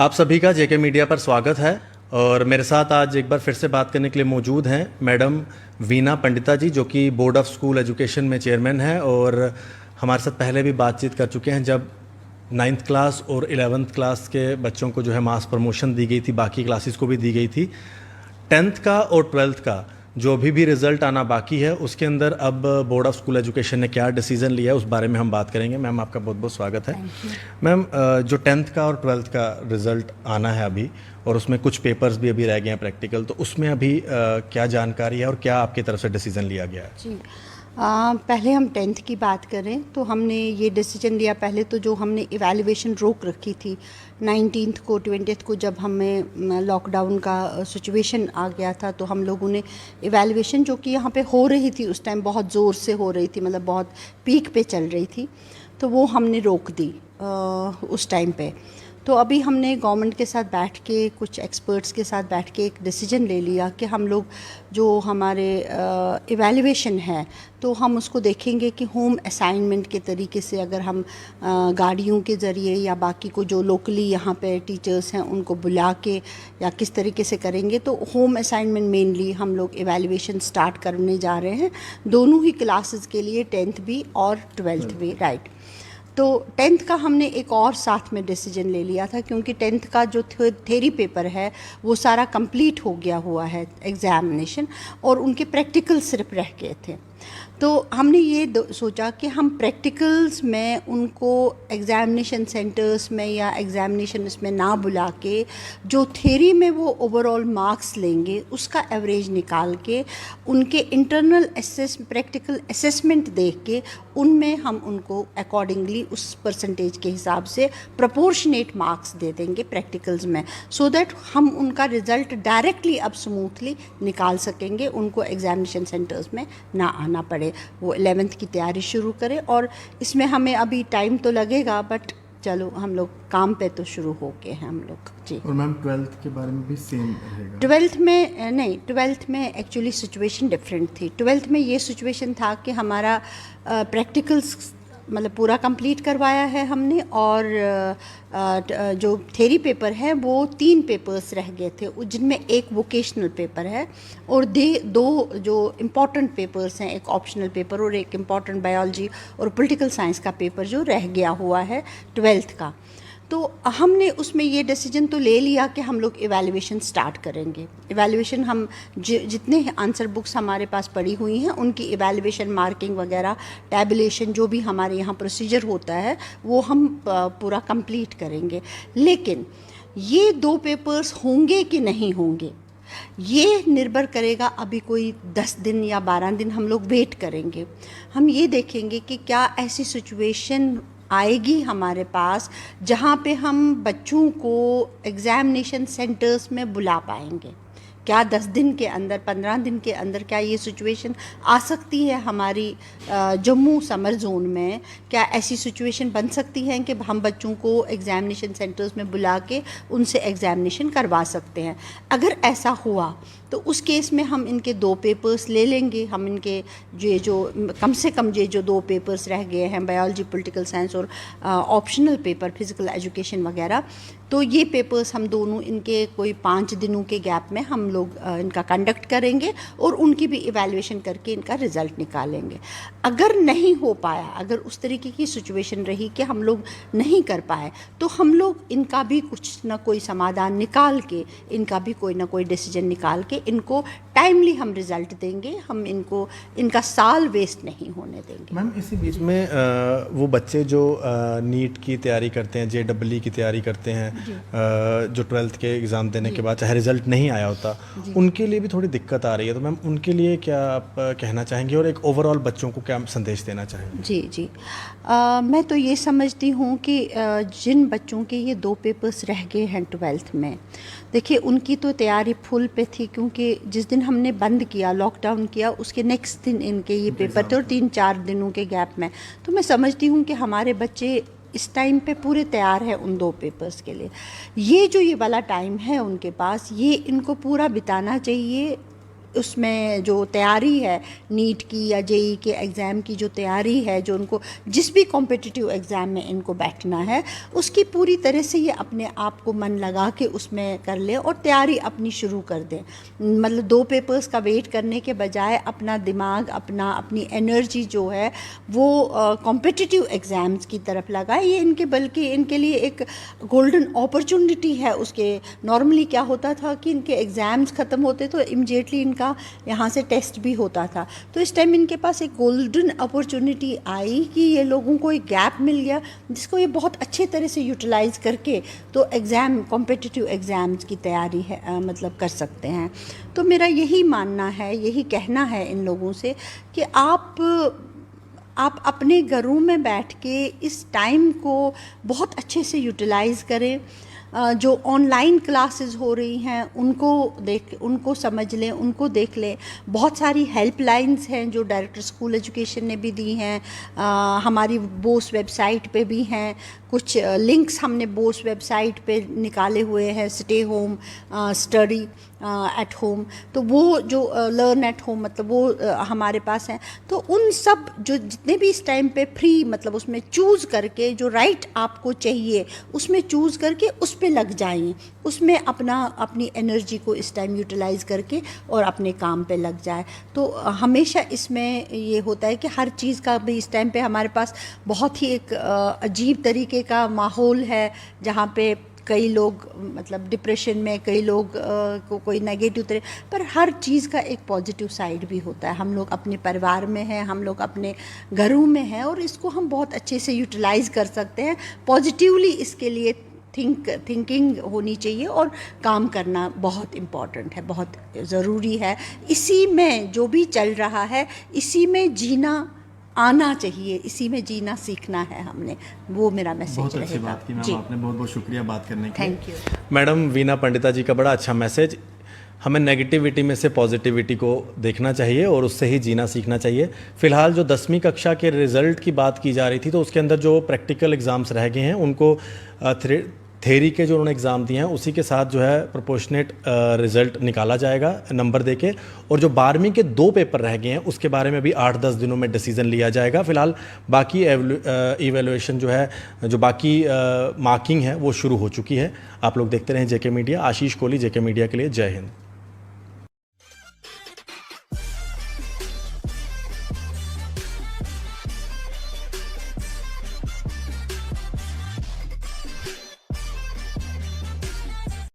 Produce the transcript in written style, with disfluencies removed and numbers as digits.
आप सभी का जेके मीडिया पर स्वागत है और मेरे साथ आज एक बार फिर से बात करने के लिए मौजूद हैं मैडम वीना पंडिता जी, जो कि बोर्ड ऑफ स्कूल एजुकेशन में चेयरमैन हैं और हमारे साथ पहले भी बातचीत कर चुके हैं जब 9th क्लास और 11th क्लास के बच्चों को जो है मास प्रमोशन दी गई थी, बाकी क्लासेस को भी दी गई थी। 10th का और 12th का जो भी रिज़ल्ट आना बाकी है उसके अंदर अब बोर्ड ऑफ स्कूल एजुकेशन ने क्या डिसीजन लिया है उस बारे में हम बात करेंगे। मैम, आपका बहुत बहुत स्वागत है। मैम, जो 10th का और 12th का रिज़ल्ट आना है अभी और उसमें कुछ पेपर्स भी अभी रह गए हैं प्रैक्टिकल, तो उसमें अभी क्या जानकारी है और क्या आपकी तरफ से डिसीजन लिया गया है? जी, पहले हम 10th की बात करें तो हमने ये डिसीजन लिया। पहले तो जो हमने इवैल्यूएशन रोक रखी थी 19th को 20th को, जब हमें लॉकडाउन का सिचुएशन आ गया था, तो हम लोगों ने इवैल्यूएशन जो कि यहाँ पे हो रही थी उस टाइम, बहुत ज़ोर से हो रही थी, मतलब बहुत पीक पे चल रही थी, तो वो हमने रोक दी उस टाइम पे। तो अभी हमने गवर्नमेंट के साथ बैठ के, कुछ एक्सपर्ट्स के साथ बैठ के एक डिसीजन ले लिया कि हम लोग जो हमारे इवैल्यूएशन है तो हम उसको देखेंगे कि होम असाइनमेंट के तरीके से, अगर हम गाड़ियों के ज़रिए या बाकी को जो लोकली यहाँ पे टीचर्स हैं उनको बुला के या किस तरीके से करेंगे, तो होम असाइनमेंट मेनली हम लोग इवैल्यूएशन स्टार्ट करने जा रहे हैं, दोनों ही क्लासेस के लिए, 10th भी और 12th भी। राइट। तो 10th का हमने एक और साथ में डिसीजन ले लिया था, क्योंकि 10th का जो थ्योरी पेपर है वो सारा कंप्लीट हो गया हुआ है एग्ज़ामिनेशन, और उनके प्रैक्टिकल सिर्फ रह गए थे। तो हमने ये सोचा कि हम प्रैक्टिकल्स में उनको एग्ज़ामिनेशन सेंटर्स में या एग्ज़ामिनेशन इसमें ना बुला के, जो थ्योरी में वो ओवरऑल मार्क्स लेंगे उसका एवरेज निकाल के, उनके इंटरनल प्रैक्टिकल असेसमेंट देख के उनमें हम उनको अकॉर्डिंगली उस परसेंटेज के हिसाब से प्रोपोर्शनेट मार्क्स दे देंगे प्रैक्टिकल्स में, सो दैट हम उनका रिज़ल्ट डायरेक्टली अब स्मूथली निकाल सकेंगे, उनको एग्ज़ामिनेशन सेंटर्स में ना आना पड़े, वो 11th की तैयारी शुरू करें। और इसमें हमें अभी टाइम तो लगेगा, बट चलो हम लोग काम पे तो शुरू हो गए हैं हम लोग। जी। और मैम 12th के बारे में भी सेम रहेगा? 12th में नहीं, 12th में एक्चुअली सिचुएशन डिफरेंट थी। 12th में ये सिचुएशन था कि हमारा प्रैक्टिकल्स मतलब पूरा कंप्लीट करवाया है हमने, और जो थ्योरी पेपर है वो 3 पेपर्स रह गए थे, जिनमें एक वोकेशनल पेपर है और दो जो इम्पॉर्टेंट पेपर्स हैं, एक ऑप्शनल पेपर और एक इम्पॉर्टेंट बायोलॉजी और पॉलिटिकल साइंस का पेपर जो रह गया हुआ है 12th का। तो हमने उसमें ये डिसीजन तो ले लिया कि हम लोग इवैल्यूएशन स्टार्ट करेंगे। इवैल्यूएशन हम जितने आंसर बुक्स हमारे पास पड़ी हुई हैं उनकी इवैल्यूएशन, मार्किंग वगैरह, टैबुलेशन, जो भी हमारे यहाँ प्रोसीजर होता है वो हम पूरा कंप्लीट करेंगे। लेकिन ये 2 पेपर्स होंगे कि नहीं होंगे ये निर्भर करेगा, अभी कोई 10 दिन या 12 दिन हम लोग वेट करेंगे। हम ये देखेंगे कि क्या ऐसी सिचुएशन आएगी हमारे पास जहाँ पे हम बच्चों को एग्ज़ामिनेशन सेंटर्स में बुला पाएंगे। क्या 10 दिन के अंदर, 15 दिन के अंदर क्या ये सिचुएशन आ सकती है हमारी जम्मू समर जोन में? क्या ऐसी सिचुएशन बन सकती है कि हम बच्चों को एग्ज़ामिनेशन सेंटर्स में बुला के उनसे एग्ज़ामिनेशन करवा सकते हैं? अगर ऐसा हुआ तो उस केस में हम इनके 2 पेपर्स ले लेंगे। हम इनके जो कम से कम जो 2 पेपर्स रह गए हैं, बायोलॉजी, पॉलिटिकल साइंस और ऑप्शनल पेपर फिज़िकल एजुकेशन वगैरह, तो ये पेपर्स हम दोनों इनके कोई 5 दिनों के गैप में हम लोग इनका कंडक्ट करेंगे और उनकी भी इवैल्यूएशन करके इनका रिज़ल्ट निकालेंगे। अगर नहीं हो पाया, अगर उस तरीके की सिचुएशन रही कि हम लोग नहीं कर पाए, तो हम लोग इनका भी कुछ ना कोई समाधान निकाल के, इनका भी कोई ना कोई डिसीजन निकाल के इनको टाइमली हम रिज़ल्ट देंगे। हम इनका साल वेस्ट नहीं होने देंगे। मैम, इसी बीच में वो बच्चे जो नीट की तैयारी करते हैं, JEE की तैयारी करते हैं, जो 12th के एग्ज़ाम देने के बाद चाहे रिज़ल्ट नहीं आया होता, उनके लिए भी थोड़ी दिक्कत आ रही है, तो मैम उनके लिए क्या आप कहना चाहेंगे और एक ओवरऑल बच्चों को क्या संदेश देना चाहेंगे? जी जी, मैं तो ये समझती हूँ कि जिन बच्चों के ये 2 पेपर्स रह गए हैं 12th में, देखिए उनकी तो तैयारी फुल पे थी, क्योंकि जिस दिन हमने बंद किया, लॉकडाउन किया, उसके नेक्स्ट दिन इनके ये पेपर थे और 3-4 दिनों के गैप में। तो मैं समझती हूँ कि हमारे बच्चे इस टाइम पे पूरे तैयार हैं उन 2 पेपर्स के लिए। ये जो ये वाला टाइम है उनके पास, ये इनको पूरा बिताना चाहिए उसमें जो तैयारी है नीट की या जेई के एग्ज़ाम की जो तैयारी है, जो उनको जिस भी कॉम्पिटिटिव एग्ज़ाम में इनको बैठना है उसकी पूरी तरह से ये अपने आप को मन लगा के उसमें कर ले और तैयारी अपनी शुरू कर दें। मतलब 2 पेपर्स का वेट करने के बजाय अपना दिमाग, अपनी एनर्जी जो है वो कॉम्पिटिटिव एग्ज़ाम्स की तरफ लगाए। ये बल्कि इनके लिए एक गोल्डन अपॉर्चुनिटी है। उसके नॉर्मली क्या होता था कि इनके एग्ज़ाम्स ख़त्म होते तो इमीडिएटली इनका यहाँ से टेस्ट भी होता था, तो इस टाइम इनके पास एक गोल्डन अपॉर्चुनिटी आई कि ये लोगों को एक गैप मिल गया जिसको ये बहुत अच्छे तरह से यूटिलाइज़ करके तो कॉम्पिटिटिव एग्ज़ाम्स की तैयारी है मतलब कर सकते हैं। तो मेरा यही मानना है, यही कहना है इन लोगों से कि आप अपने घरों में बैठ के इस टाइम को बहुत अच्छे से यूटिलाइज़ करें। जो ऑनलाइन क्लासेस हो रही हैं उनको समझ लें, उनको देख लें। बहुत सारी हेल्पलाइंस हैं जो डायरेक्टर स्कूल एजुकेशन ने भी दी हैं, हमारी बोस वेबसाइट पे भी हैं। कुछ लिंक्स हमने बोस वेबसाइट पे निकाले हुए हैं, stay home study at home, तो वो जो लर्न एट होम मतलब वो हमारे पास हैं। तो उन सब जो जितने भी इस टाइम पे फ्री मतलब उसमें चूज़ करके जो राइट आपको चाहिए उसमें चूज़ करके उस पे लग जाइए, उसमें अपनी एनर्जी को इस टाइम यूटिलाइज़ करके और अपने काम पे लग जाए। तो हमेशा इसमें ये होता है कि हर चीज़ का भी इस टाइम पे हमारे पास बहुत ही एक अजीब तरीके का माहौल है जहाँ पे कई लोग मतलब डिप्रेशन में, कई लोग को कोई नेगेटिव तरह, पर हर चीज़ का एक पॉजिटिव साइड भी होता है। हम लोग अपने परिवार में हैं, हम लोग अपने घरों में हैं और इसको हम बहुत अच्छे से यूटिलाइज़ कर सकते हैं। पॉजिटिवली इसके लिए थिंकिंग होनी चाहिए और काम करना बहुत इम्पॉर्टेंट है, बहुत ज़रूरी है। इसी में जो भी चल रहा है इसी में जीना आना चाहिए, इसी में जीना सीखना है हमने, वो मेरा मैसेज बहुत रहेगा। अच्छी बात की मैम आपने, बहुत बहुत शुक्रिया बात करने के लिए। Thank you madam Veena Pandita जी का बड़ा अच्छा मैसेज। हमें नेगेटिविटी में से पॉजिटिविटी को देखना चाहिए और उससे ही जीना सीखना चाहिए। फिलहाल जो 10वीं कक्षा के रिज़ल्ट की बात की जा रही थी तो उसके अंदर जो प्रैक्टिकल एग्ज़ाम्स रह गए हैं उनको थेरी के जो उन्होंने एग्ज़ाम दिए हैं उसी के साथ जो है प्रोपोर्शनेट रिज़ल्ट निकाला जाएगा नंबर देके, और जो 12वीं के 2 पेपर रह गए हैं उसके बारे में भी 8-10 दिनों में डिसीजन लिया जाएगा। फिलहाल बाकी इवैल्यूएशन जो है, जो बाकी मार्किंग है वो शुरू हो चुकी है। आप लोग देखते रहें जेके मीडिया। आशीष कोहली, जेके मीडिया के लिए, जय हिंद।